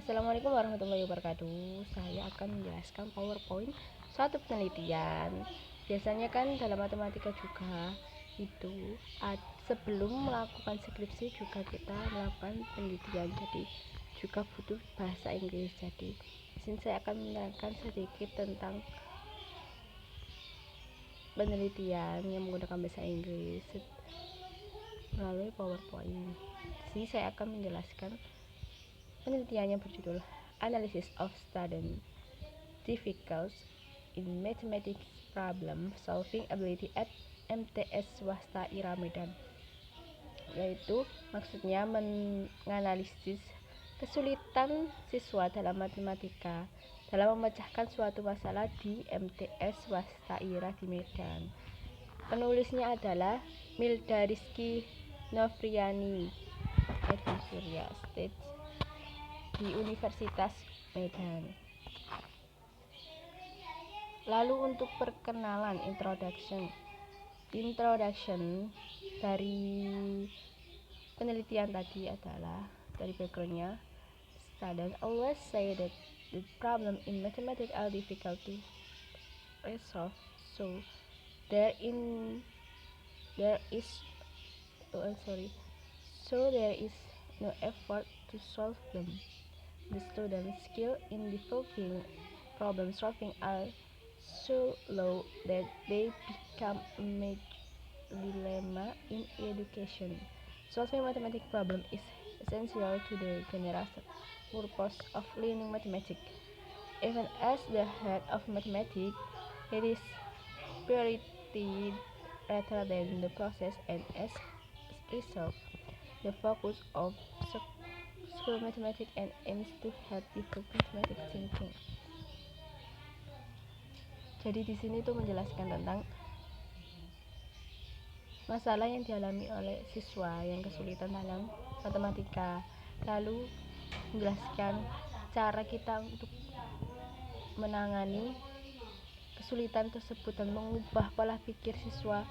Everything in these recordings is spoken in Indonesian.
Assalamualaikum warahmatullahi wabarakatuh. Saya akan menjelaskan PowerPoint suatu penelitian. Biasanya kan dalam matematika juga itu sebelum melakukan skripsi juga kita melakukan penelitian. Jadi juga butuh bahasa Inggris. Jadi di sini saya akan menerangkan sedikit tentang penelitian yang menggunakan bahasa Inggris melalui PowerPoint. Di sini saya akan menjelaskan penelitiannya berjudul Analysis of Student Difficulties in Mathematics Problem Solving Ability at MTS Swasta Ira Medan, yaitu maksudnya menganalisis kesulitan siswa dalam matematika dalam memecahkan suatu masalah di MTS Swasta Ira di Medan. Penulisnya adalah Milda Rizky Novriani Surya State di Universitas Medan. Lalu untuk perkenalan introduction dari penelitian tadi adalah dari backgroundnya, students always say that the problem in mathematical difficulty is solved, so there is no effort to solve them. The students' skill in developing problem solving are so low that they become a major dilemma in education. Solving mathematical problem is essential to the general purpose of learning mathematics. Even as the head of mathematics, it is priority rather than the process, and as a result, the focus of school mathematics and aims to help develop mathematics thinking. Jadi di sini tuh menjelaskan tentang masalah yang dialami oleh siswa yang kesulitan dalam matematika, lalu menjelaskan cara kita untuk menangani kesulitan tersebut dan mengubah pola pikir siswa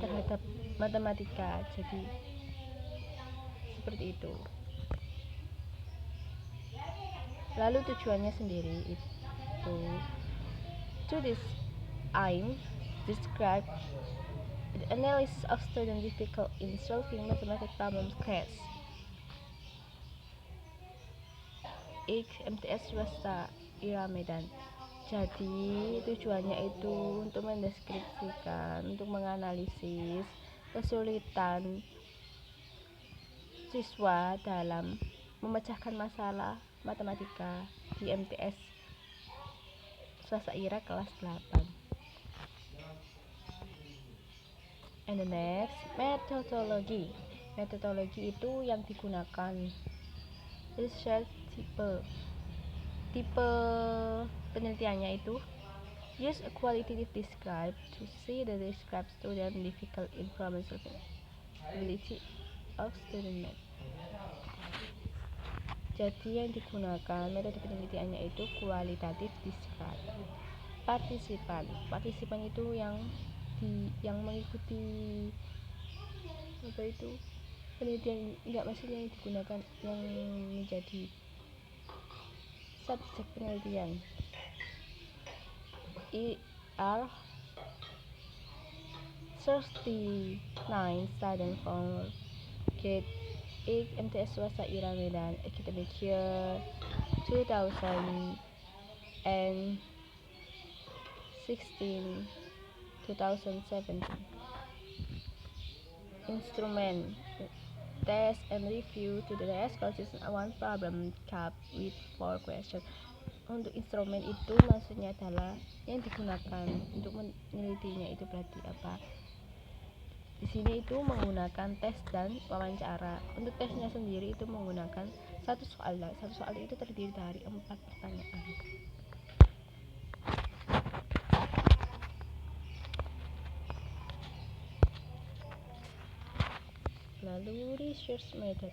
terhadap matematika. Jadi seperti itu. Lalu tujuannya sendiri itu to this aim describe the analysis of student difficult in solving mathematical problems case MTS Swasta Ira Medan. Jadi tujuannya itu untuk mendeskripsikan, untuk menganalisis kesulitan siswa dalam memecahkan masalah matematika di MTS Swasta Ira kelas 8. And the next, metodologi. Metodologi itu yang digunakan. Research tipe penelitiannya itu use a qualitative describe to see the described student difficult in problem solving ability of student math. Jadi yang digunakan metode penelitiannya itu kualitatif describe. Partisipan itu yang mengikuti penelitian, enggak, maksudnya yang digunakan yang menjadi subjek penelitian. ER 39 student from grade 8 MTS Swasta Ira Medan academic year 2016-2017. Instrument test and review to the test consists of one problem cup with 4 questions. Untuk instrumen itu maksudnya adalah yang digunakan untuk menelitinya itu berarti apa? Di sini itu menggunakan tes dan wawancara. Untuk tesnya sendiri itu menggunakan satu soal itu terdiri dari 4 pertanyaan. Lalu research method.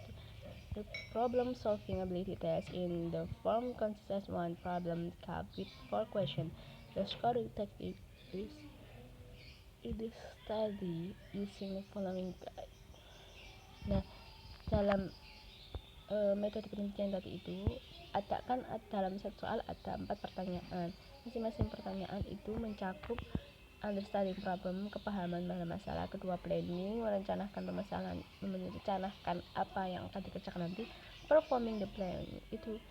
The problem solving ability test in the form consists of one problem cup with 4 questions. The scoring technique is study using the following guide. Nah, dalam metode penelitian tadi itu dalam satu soal ada 4 pertanyaan. Masing-masing pertanyaan itu mencakup understanding problem, kepahaman pada masalah. Kedua, planning, merencanakan apa yang akan dikerjakan nanti. Performing the plan, itu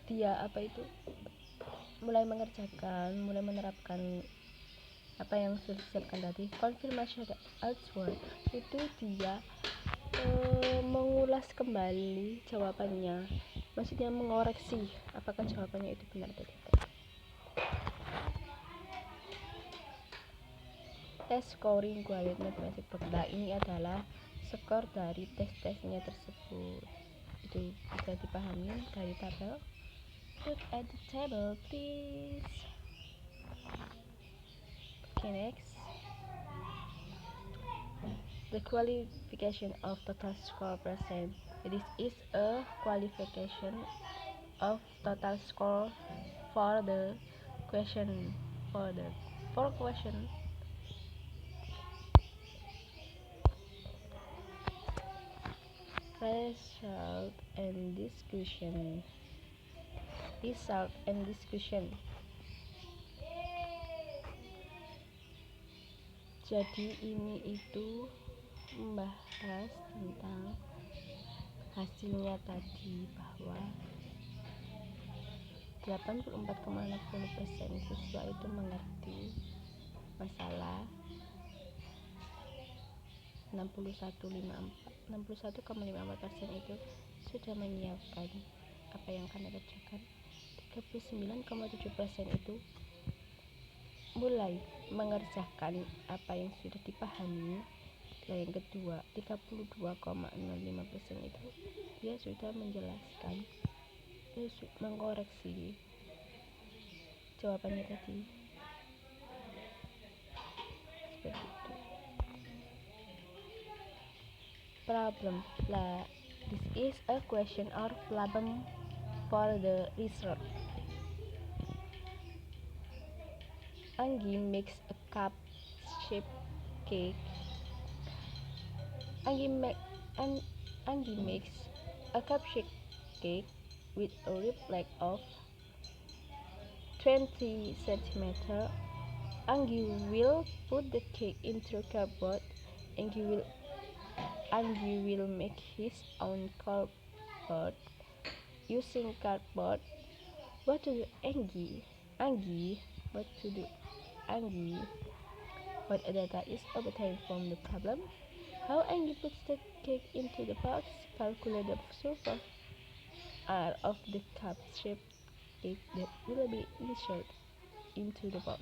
dia mulai mengerjakan, mulai menerapkan apa yang sudah disiapkan tadi. Confirmation the answer, itu dia mengulas kembali jawabannya, maksudnya mengoreksi apakah jawabannya itu benar atau tidak. Tes scoring Quality Mathematics Pekda, ini adalah skor dari tes-tesnya tersebut. Itu bisa dipahami dari tabel. Look at the table please. Okay, next. The qualification of total score percent. This is a qualification of total score for the question. Result and discussion. Jadi ini itu membahas tentang hasilnya tadi, bahwa 84,60% siswa itu mengerti masalah, 61,54% itu sudah menyiapkan apa yang akan dikerjakan, 39,7% itu mulai mengerjakan apa yang sudah dipahami. Dan yang kedua, 32,05% itu dia sudah menjelaskan, mengkoreksi jawabannya tadi. Seperti itu. Problem. This is a question or problem for the research. Anggi makes a cup-shaped cake. Anggi makes a cup-shaped cake with a reflex of 20 cm. Anggi will put the cake into cardboard. Anggi will make his own cardboard using cardboard. What to do, Anggi? What to do, Anggi? What data is obtained from the problem? How Anggi puts the cake into the box? Calculate the surface area of the cup-shaped cake that will be inserted into the box.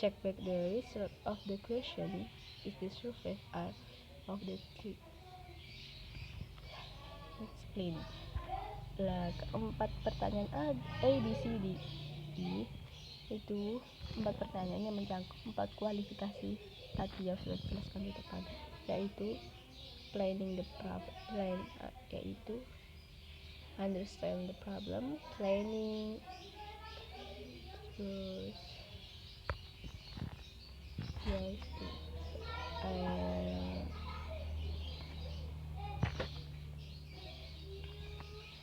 Check back the result of the question is the surface area of the cake. Explain. Keempat pertanyaan A, B, C, D, E itu 4 pertanyaan yang mencakup 4 kualifikasi tadi yang sudah dijelaskan di depan, yaitu planning the problem, yaitu understand the problem, planning, terus yaitu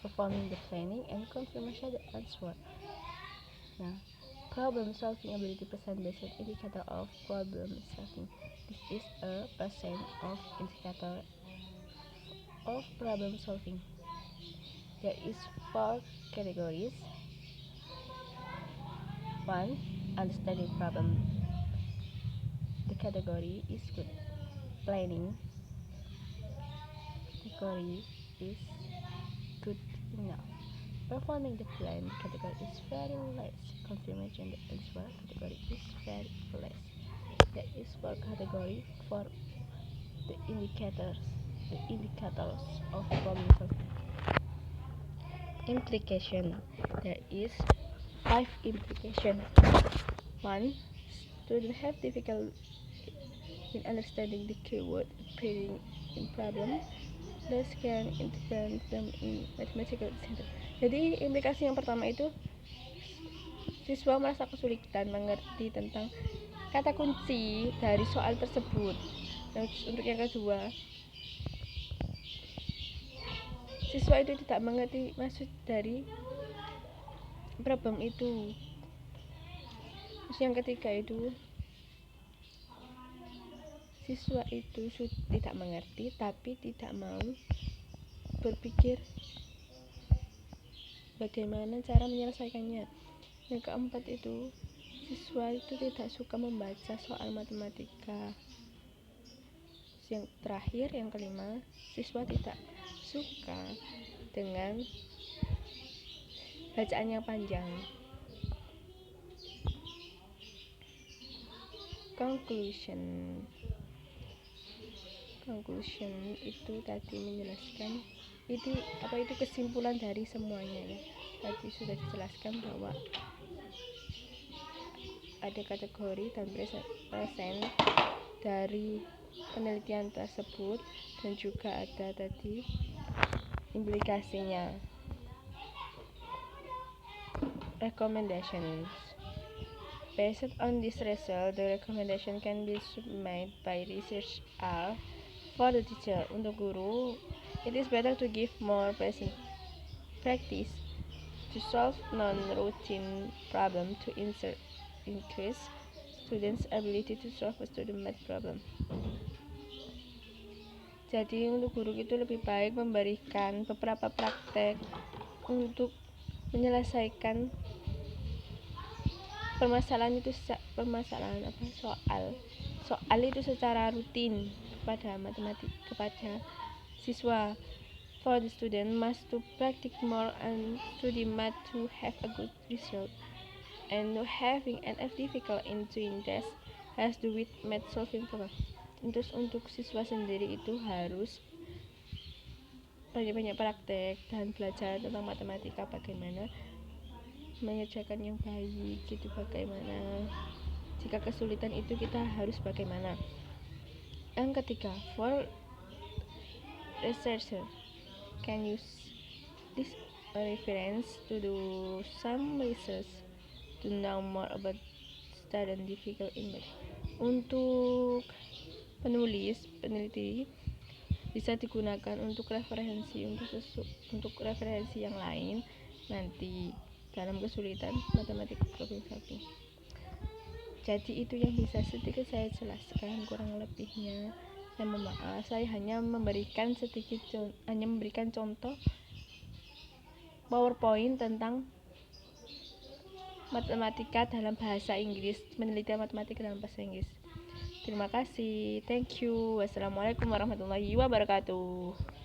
performing the planning, and confirmation the answer. Nah, problem solving ability percent based indicator of problem solving. This is a percent of indicator of problem solving. There is 4 categories. 1. Understanding problem. The category is good. Planning category is good enough. Performing the plan category is very less. Confirmation the answer category is very less. There is 4 category for the indicators of problem solving. Implication. There is 5 implications. 1. Students have difficulty in understanding the keyword appearing in problem. This can influence them in mathematical center. Jadi implikasi yang pertama itu siswa merasa kesulitan mengerti tentang kata kunci dari soal tersebut. Terus untuk yang kedua, siswa itu tidak mengerti maksud dari problem itu. Terus yang ketiga itu siswa itu tidak mengerti tapi tidak mau berpikir bagaimana cara menyelesaikannya. Yang keempat itu siswa itu tidak suka membaca soal matematika. Yang terakhir, yang kelima, siswa tidak suka dengan bacaan yang panjang. Conclusion itu tadi menjelaskan itu kesimpulan dari semuanya ya. Tadi sudah dijelaskan bahwa ada kategori dan present dari penelitian tersebut dan juga ada tadi implikasinya. Recommendations. Based on this result, the recommendation can be made by research are for the teacher. Untuk guru, it is better to give more present practice to solve non-routine problem to increase students' ability to solve a student math problem. Jadi untuk guru itu lebih baik memberikan beberapa praktek untuk menyelesaikan soal itu secara rutin kepada siswa. For the student must to practice more and study math to have a good result. And having an difficult in doing this has to do with math solving problem. Terus untuk siswa sendiri itu harus banyak-banyak praktek dan belajar tentang matematika, bagaimana mengerjakan yang baik gitu, bagaimana jika kesulitan itu kita harus bagaimana. Yang ketiga, for researcher can use this reference to do some research to know more about student difficult in math. Untuk peneliti bisa digunakan untuk referensi yang lain nanti dalam kesulitan matematika problem solving. Jadi itu yang bisa sedikit saya jelaskan, kurang lebihnya saya mohon maaf. Saya hanya memberikan contoh PowerPoint tentang matematika dalam bahasa Inggris, penelitian matematika dalam bahasa Inggris. Terima kasih, thank you. Wassalamualaikum warahmatullahi wabarakatuh.